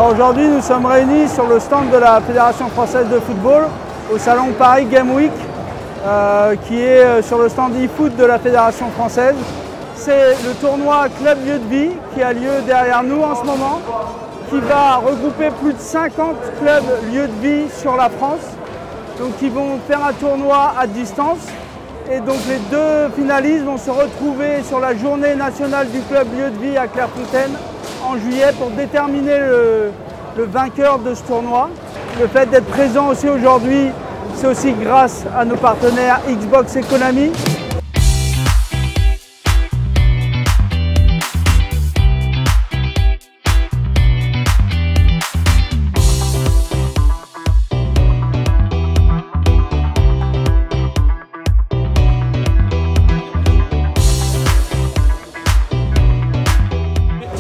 Alors aujourd'hui, nous sommes réunis sur le stand de la Fédération française de football au salon Paris Game Week, qui est sur le stand e-foot de la Fédération française. C'est le tournoi Club Lieu de Vie qui a lieu derrière nous en ce moment, qui va regrouper plus de 50 clubs lieux de vie sur la France. Donc ils vont faire un tournoi à distance. Et donc les deux finalistes vont se retrouver sur la journée nationale du club lieu de vie à Clairefontaine en juillet pour déterminer le vainqueur de ce tournoi. Le fait d'être présent aussi aujourd'hui, c'est aussi grâce à nos partenaires Xbox et Konami.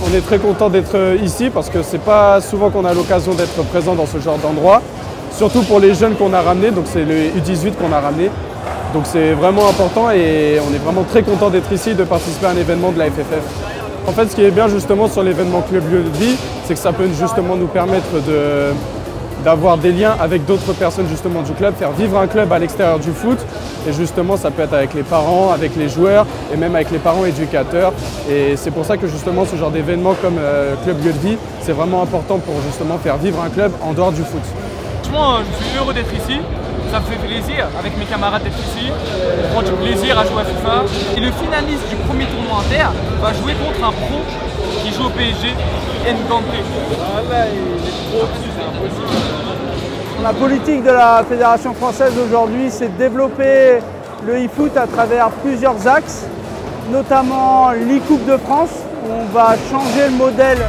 On est très content d'être ici parce que c'est pas souvent qu'on a l'occasion d'être présent dans ce genre d'endroit, surtout pour les jeunes qu'on a ramenés, donc c'est le U18 qu'on a ramené. Donc c'est vraiment important et on est vraiment très content d'être ici, de participer à un événement de la FFF. En fait, ce qui est bien justement sur l'événement Club Lieu de Vie, c'est que ça peut justement nous permettre d'avoir des liens avec d'autres personnes justement du club, faire vivre un club à l'extérieur du foot. Et justement, ça peut être avec les parents, avec les joueurs et même avec les parents éducateurs. Et c'est pour ça que justement ce genre d'événement comme Club Lieu de Vie, c'est vraiment important pour justement faire vivre un club en dehors du foot. Franchement, je suis heureux d'être ici. Ça me fait plaisir avec mes camarades d'être ici. On prend du plaisir à jouer à FIFA. Et le finaliste du premier tournoi inter va jouer contre un pro qui joue au PSG, N'Gante. Ah là, il est trop au-dessus, c'est impossible. La politique de la Fédération française aujourd'hui, c'est de développer le e-foot à travers plusieurs axes, notamment l'e-Coupe de France, où on va changer le modèle.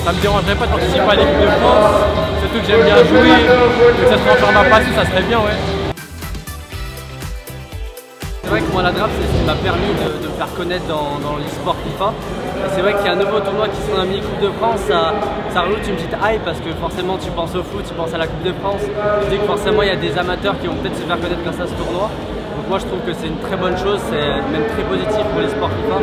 Ça me dérangerait pas de participer à l'équipe de France, surtout que j'aime bien jouer, que ça serait en format passé, ça serait bien, ouais. C'est vrai que moi la draft, c'est ce qui m'a permis de me faire connaître dans l'e-sport FIFA. Et c'est vrai qu'il y a un nouveau tournoi qui sera un mini-Coupe de France, ça rajoute une petite hype parce que forcément tu penses au foot, tu penses à la Coupe de France. Je dis que forcément il y a des amateurs qui vont peut-être se faire connaître grâce à ce tournoi. Donc moi je trouve que c'est une très bonne chose, c'est même très positif pour l'e-sport FIFA.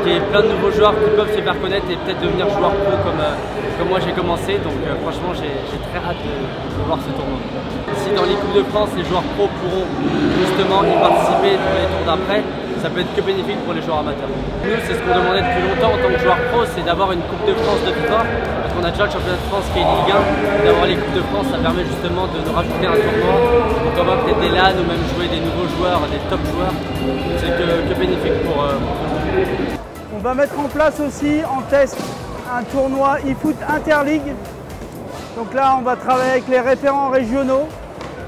Il y a plein de nouveaux joueurs qui peuvent se faire connaître et peut-être devenir joueurs pro comme moi j'ai commencé. Donc franchement j'ai très hâte de voir ce tournoi. Si dans les Coupes de France les joueurs pro pourront justement y participer dans les tours d'après, ça peut être que bénéfique pour les joueurs amateurs. Nous c'est ce qu'on demandait depuis longtemps en tant que joueur pro, c'est d'avoir une Coupe de France de FIFA. Parce qu'on a déjà le championnat de France qui est Ligue 1, d'avoir les Coupes de France ça permet justement de rajouter un tournoi. Donc on va peut-être des LAN ou même jouer des nouveaux joueurs, des top joueurs. C'est que bénéfique pour On va mettre en place aussi en test un tournoi e-foot interligue. Donc là on va travailler avec les référents régionaux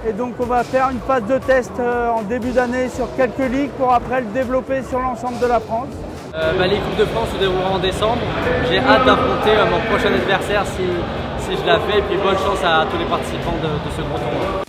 et donc on va faire une phase de test en début d'année sur quelques ligues pour après le développer sur l'ensemble de la France. Les Coupes de France se dérouleront en décembre. J'ai hâte d'affronter mon prochain adversaire si je la fais et puis bonne chance à tous les participants de ce gros tournoi.